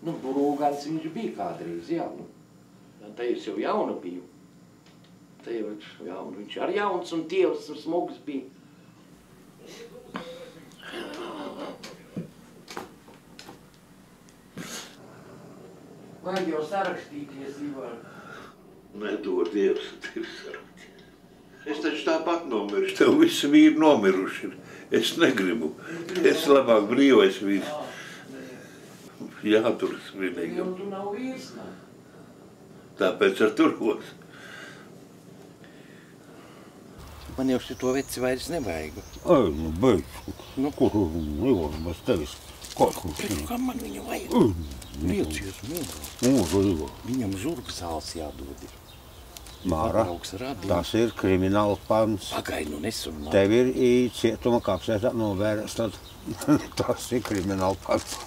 Nu, Burūgans viņš bija kādreiz, jā. Nu. Te es jau jauna biju. Te jau jauna. Viņš arī jauns un tievs un smugs bija. Vajag jau sarakstīties, Ivar. Nedod Dievs, tevi sarakstīt. Es taču tāpat nomiršu, tev visi vīri nomiruši ir. Es negribu. Es labāk brīvais vīrs. Jāturas vienīgi. Jo tu nav vīrs, ne? Tāpēc ar turos. Man jau šito veci vairs nevajag. Ai, nu beidz. Nu, kur Ivar bez tevis? Kā man viņu vajag? Liecies, Ivar. Viņam žurgsāls jādod ir. Māra, tas ir krimināla pants. Pagai, nu nesunā. Tev ir cietuma kapsētā novērst, tad tas ir krimināla pants.